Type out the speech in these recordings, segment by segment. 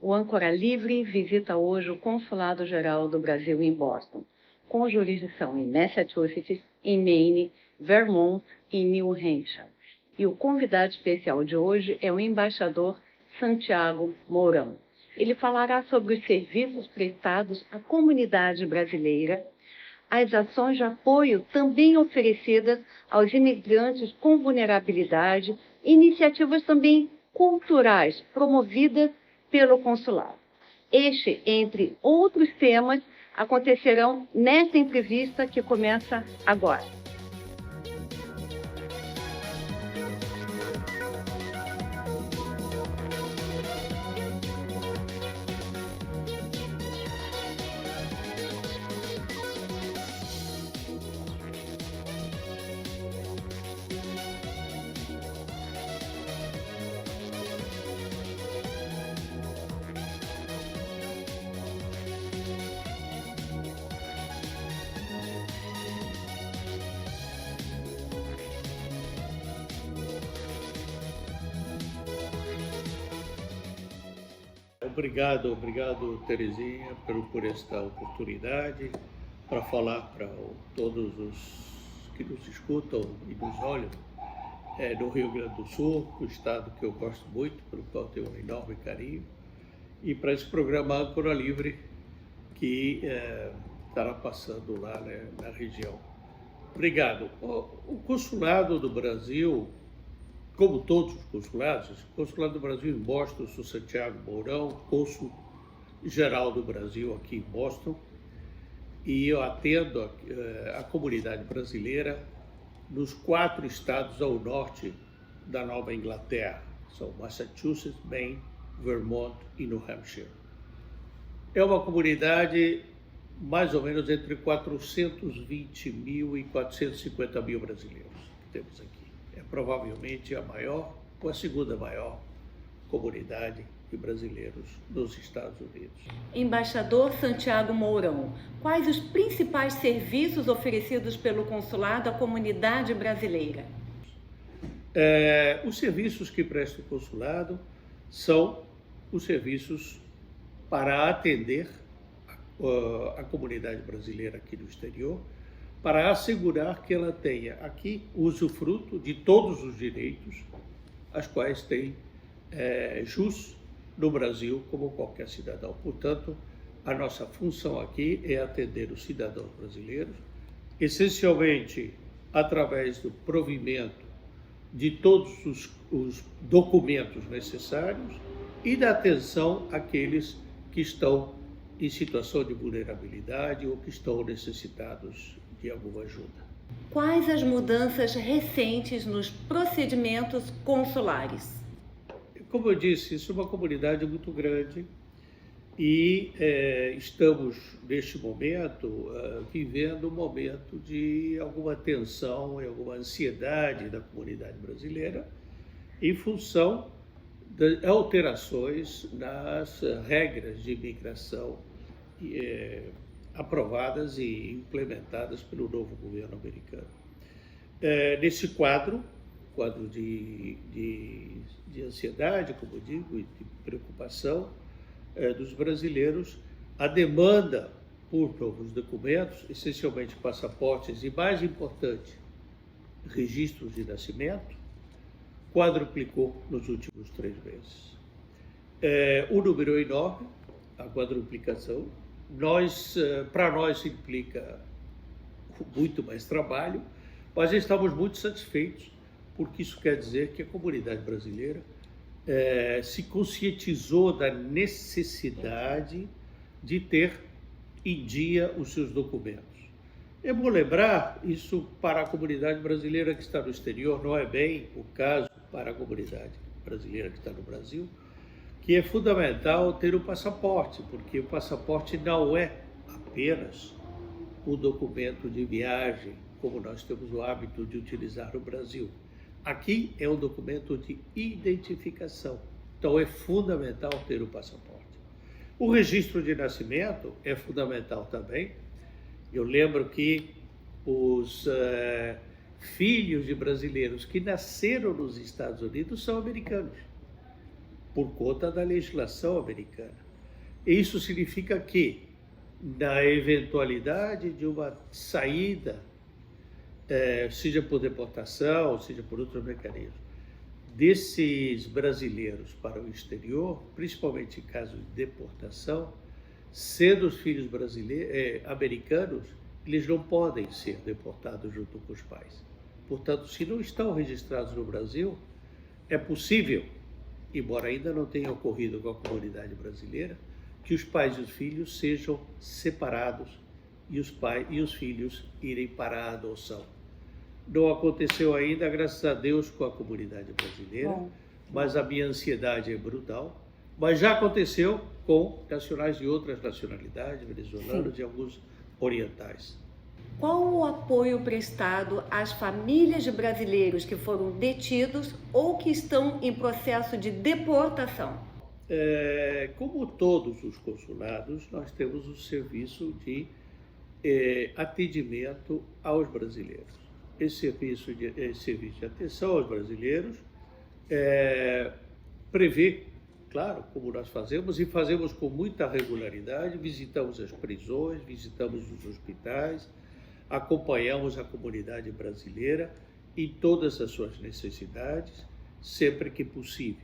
O Âncora Livre visita hoje o Consulado-Geral do Brasil em Boston, com jurisdição em Massachusetts, em Maine, Vermont e New Hampshire. E o convidado especial de hoje é o embaixador Santiago Mourão. Ele falará sobre os serviços prestados à comunidade brasileira, as ações de apoio também oferecidas aos imigrantes com vulnerabilidade, iniciativas também culturais promovidas pelo consulado. Este, entre outros temas, acontecerão nesta entrevista que começa agora. Obrigado, Terezinha, por esta oportunidade para falar para todos os que nos escutam e nos olham do Rio Grande do Sul, o estado que eu gosto muito, pelo qual tenho um enorme carinho, e para esse programa Âncora Livre que estará passando lá, né, na região. Obrigado. O Consulado do Brasil, como todos os consulados, o Consulado do Brasil em Boston, eu sou Santiago Mourão, cônsul-geral do Brasil aqui em Boston, e eu atendo a comunidade brasileira nos 4 estados ao norte da Nova Inglaterra, são Massachusetts, Maine, Vermont e New Hampshire. É uma comunidade mais ou menos entre 420 mil e 450 mil brasileiros que temos aqui. É provavelmente a maior ou a segunda maior comunidade de brasileiros nos Estados Unidos. Embaixador Santiago Mourão, quais os principais serviços oferecidos pelo consulado à comunidade brasileira? Os serviços que presta o consulado são os serviços para atender a comunidade brasileira aqui no exterior, para assegurar que ela tenha aqui usufruto de todos os direitos as quais tem jus no Brasil, como qualquer cidadão. Portanto, a nossa função aqui é atender os cidadãos brasileiros, essencialmente através do provimento de todos os documentos necessários e da atenção àqueles que estão em situação de vulnerabilidade ou que estão necessitados de alguma ajuda. Quais as mudanças recentes nos procedimentos consulares? Como eu disse, isso é uma comunidade muito grande e estamos, neste momento, vivendo um momento de alguma tensão e alguma ansiedade da comunidade brasileira em função de alterações nas regras de imigração aprovadas e implementadas pelo novo governo americano. Nesse quadro de ansiedade, como eu digo, e de preocupação dos brasileiros, a demanda por novos documentos, essencialmente passaportes e, mais importante, registros de nascimento, quadruplicou nos últimos 3 meses. O número é enorme, a quadruplicação. Para nós implica muito mais trabalho, mas estamos muito satisfeitos, porque isso quer dizer que a comunidade brasileira se conscientizou da necessidade de ter em dia os seus documentos. É bom lembrar, isso para a comunidade brasileira que está no exterior, não é bem o caso para a comunidade brasileira que está no Brasil, que é fundamental ter o passaporte, porque o passaporte não é apenas um documento de viagem, como nós temos o hábito de utilizar no Brasil. Aqui é um documento de identificação, então é fundamental ter o passaporte. O registro de nascimento é fundamental também. Eu lembro que os filhos de brasileiros que nasceram nos Estados Unidos são americanos. por conta da legislação americana. Isso significa que, na eventualidade de uma saída, seja por deportação, seja por outros mecanismos, desses brasileiros para o exterior, principalmente em caso de deportação, sendo os filhos americanos, eles não podem ser deportados junto com os pais. Portanto, se não estão registrados no Brasil, é possível, embora ainda não tenha ocorrido com a comunidade brasileira, que os pais e os filhos sejam separados e os pais e os filhos irem para a adoção. Não aconteceu ainda, graças a Deus, com a comunidade brasileira, mas a minha ansiedade é brutal. Mas já aconteceu com nacionais de outras nacionalidades, venezuelanos e alguns orientais. Qual o apoio prestado às famílias de brasileiros que foram detidos ou que estão em processo de deportação? Como todos os consulados, nós temos o serviço de atendimento aos brasileiros. Esse serviço de atenção aos brasileiros prevê, claro, como nós fazemos, e fazemos com muita regularidade, visitamos as prisões, visitamos os hospitais, acompanhamos a comunidade brasileira em todas as suas necessidades, sempre que possível.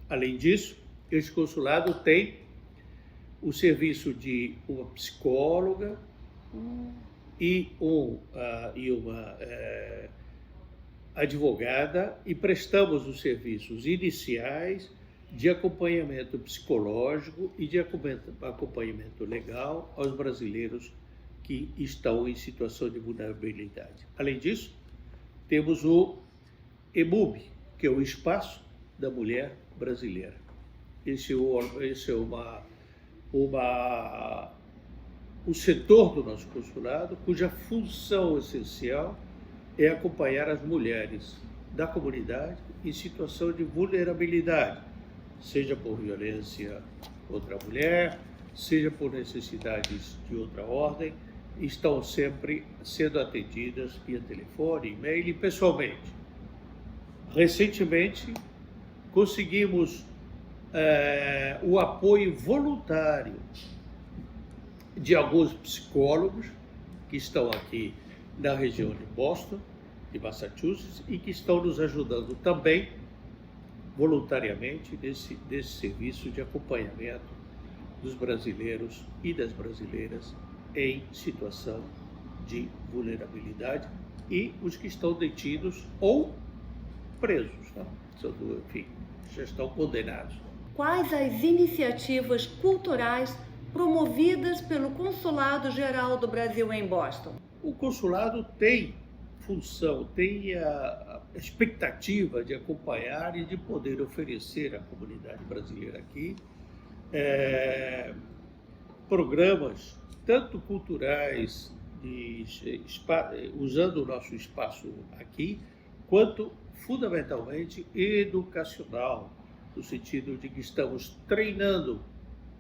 Além disso, este consulado tem o serviço de uma psicóloga e uma advogada, e prestamos os serviços iniciais de acompanhamento psicológico e de acompanhamento legal aos brasileiros que estão em situação de vulnerabilidade. Além disso, temos o EMUB, que é o Espaço da Mulher Brasileira. Esse é o setor do nosso consulado, cuja função essencial é acompanhar as mulheres da comunidade em situação de vulnerabilidade, seja por violência contra a mulher, seja por necessidades de outra ordem, estão sempre sendo atendidas via telefone, e-mail e pessoalmente. Recentemente, conseguimos o apoio voluntário de alguns psicólogos que estão aqui na região de Boston, de Massachusetts, e que estão nos ajudando também voluntariamente desse serviço de acompanhamento dos brasileiros e das brasileiras em situação de vulnerabilidade e os que estão detidos ou presos, né? Enfim, já estão condenados. Quais as iniciativas culturais promovidas pelo Consulado Geral do Brasil em Boston? O consulado tem função, tem a expectativa de acompanhar e de poder oferecer à comunidade brasileira aqui programas tanto culturais, usando o nosso espaço aqui, quanto fundamentalmente educacional, no sentido de que estamos treinando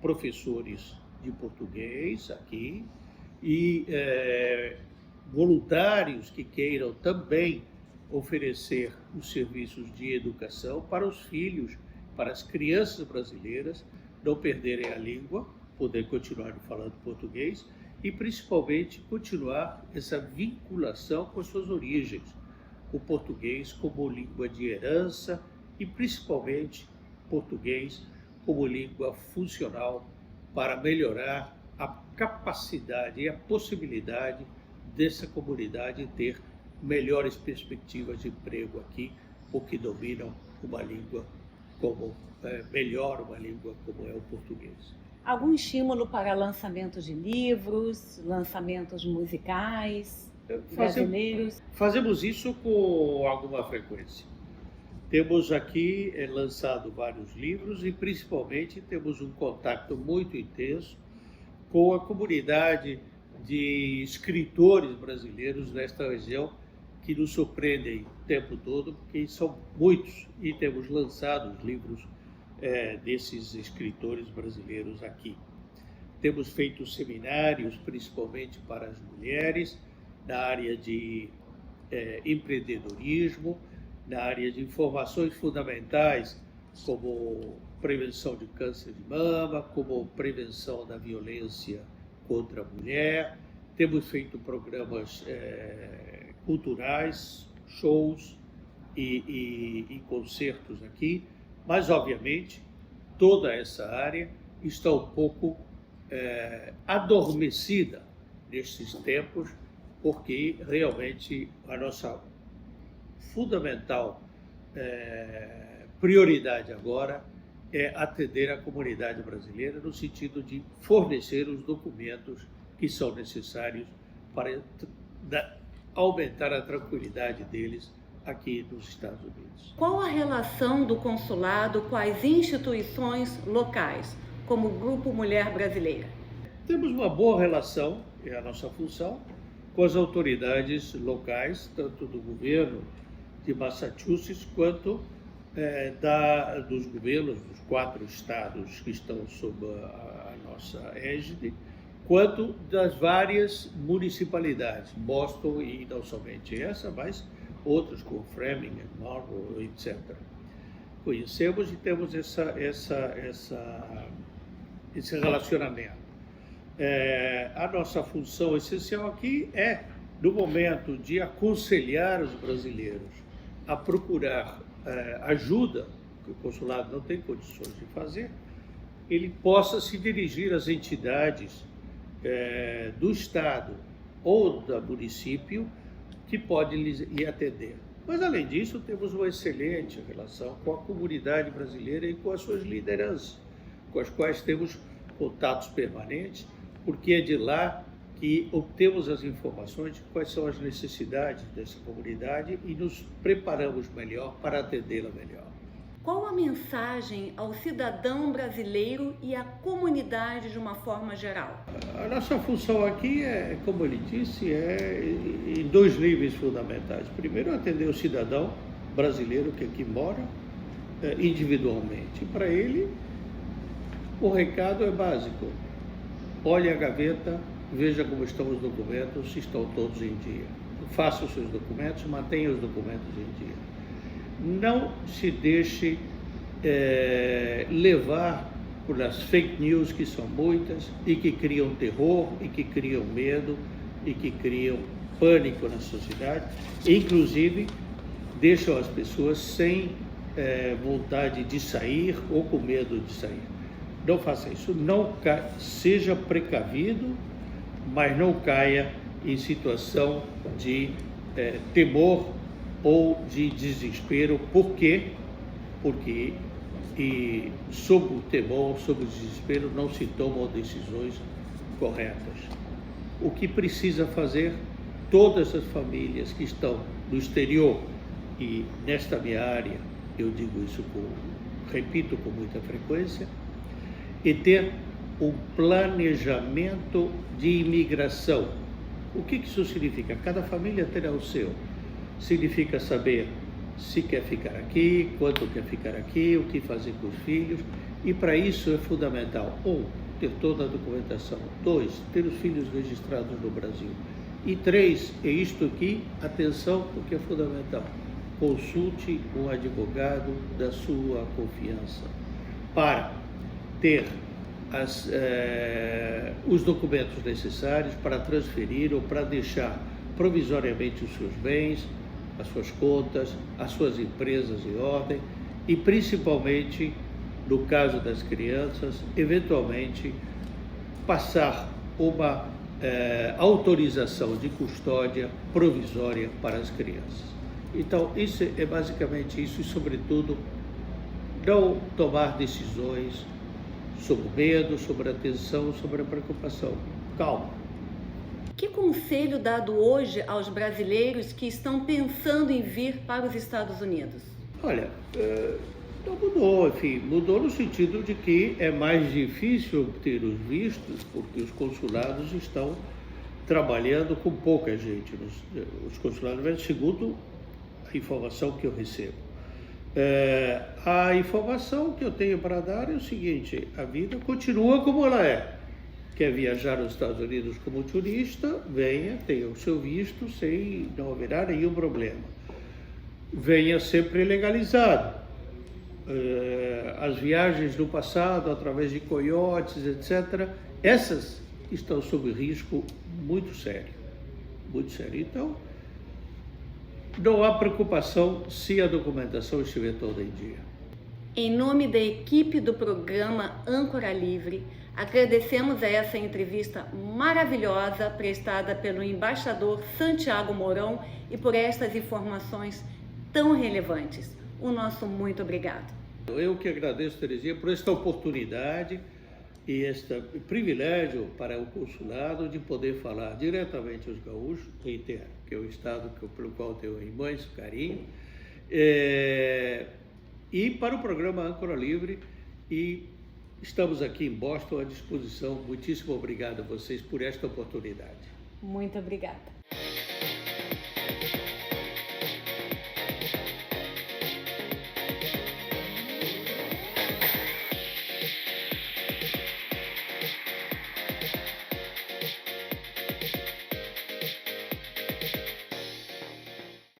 professores de português aqui e voluntários que queiram também oferecer os serviços de educação para os filhos, para as crianças brasileiras não perderem a língua, poder continuar falando português e principalmente continuar essa vinculação com as suas origens, o português como língua de herança e principalmente português como língua funcional para melhorar a capacidade e a possibilidade dessa comunidade ter melhores perspectivas de emprego aqui, porque dominam uma língua como melhor uma língua como é o português. Algum estímulo para lançamentos de livros, lançamentos musicais brasileiros? Fazemos isso com alguma frequência. Temos aqui lançado vários livros e principalmente temos um contato muito intenso com a comunidade de escritores brasileiros nesta região que nos surpreendem o tempo todo, porque são muitos e temos lançado os livros desses escritores brasileiros aqui. Temos feito seminários, principalmente para as mulheres, na área de empreendedorismo, na área de informações fundamentais como prevenção de câncer de mama, como prevenção da violência contra a mulher. Temos feito programas culturais, shows e concertos aqui, mas, obviamente, toda essa área está um pouco adormecida nestes tempos, porque realmente a nossa fundamental prioridade agora é atender a comunidade brasileira no sentido de fornecer os documentos que são necessários para aumentar a tranquilidade deles aqui nos Estados Unidos. Qual a relação do consulado com as instituições locais, como o Grupo Mulher Brasileira? Temos uma boa relação, é a nossa função, com as autoridades locais, tanto do governo de Massachusetts quanto dos governos dos 4 estados que estão sob a nossa égide, quanto das várias municipalidades, Boston e não somente essa, mas outras como Framingham, Marlborough, etc. Conhecemos e temos esse relacionamento. A nossa função essencial aqui é, no momento de aconselhar os brasileiros a procurar ajuda, que o consulado não tem condições de fazer, ele possa se dirigir às entidades do Estado ou do município que pode lhe atender. Mas, além disso, temos uma excelente relação com a comunidade brasileira e com as suas lideranças, com as quais temos contatos permanentes, porque é de lá que obtemos as informações de quais são as necessidades dessa comunidade e nos preparamos melhor para atendê-la melhor. Qual a mensagem ao cidadão brasileiro e à comunidade de uma forma geral? A nossa função aqui como ele disse, em 2 níveis fundamentais. Primeiro, atender o cidadão brasileiro que aqui mora individualmente. Para ele, o recado é básico. Olhe a gaveta, veja como estão os documentos, se estão todos em dia. Faça os seus documentos, mantenha os documentos em dia. Não se deixe levar por as fake news, que são muitas, e que criam terror, e que criam medo, e que criam pânico na sociedade, e, inclusive, deixam as pessoas sem vontade de sair ou com medo de sair. Não faça isso. Seja precavido, mas não caia em situação de temor ou de desespero. Por quê? Porque sob o temor, sob o desespero, não se tomam decisões corretas. O que precisa fazer todas as famílias que estão no exterior, e nesta minha área eu digo isso, repito com muita frequência, é ter um planejamento de imigração. O que isso significa? Cada família terá o seu. Significa saber se quer ficar aqui, quanto quer ficar aqui, o que fazer com os filhos, e para isso é fundamental, 1, ter toda a documentação, 2, ter os filhos registrados no Brasil, e 3, é isto aqui, atenção, porque é fundamental, consulte um advogado da sua confiança para ter os documentos necessários para transferir ou para deixar provisoriamente os seus bens, as suas contas, as suas empresas em ordem e, principalmente, no caso das crianças, eventualmente passar uma autorização de custódia provisória para as crianças. Então, isso é basicamente isso e, sobretudo, não tomar decisões sobre o medo, sobre a tensão, sobre a preocupação. Calma. Que conselho dado hoje aos brasileiros que estão pensando em vir para os Estados Unidos? Olha, não mudou, enfim, mudou no sentido de que é mais difícil obter os vistos porque os consulados estão trabalhando com pouca gente. Os consulados, segundo a informação que eu recebo. A informação que eu tenho para dar é o seguinte: a vida continua como ela é. Quer viajar aos Estados Unidos como turista, venha, tenha o seu visto, não haverá nenhum problema. Venha sempre legalizado. as viagens no passado através de coiotes, etc., essas estão sob risco muito sério, muito sério. Então, não há preocupação se a documentação estiver toda em dia. Em nome da equipe do programa Âncora Livre, agradecemos a essa entrevista maravilhosa prestada pelo embaixador Santiago Mourão e por estas informações tão relevantes. O nosso muito obrigado. Eu que agradeço, Terezinha, por esta oportunidade e este privilégio para o consulado de poder falar diretamente aos gaúchos, reitero, que é o estado pelo qual tenho imenso carinho, e para o programa Âncora Livre, e estamos aqui em Boston à disposição. Muitíssimo obrigado a vocês por esta oportunidade. Muito obrigada.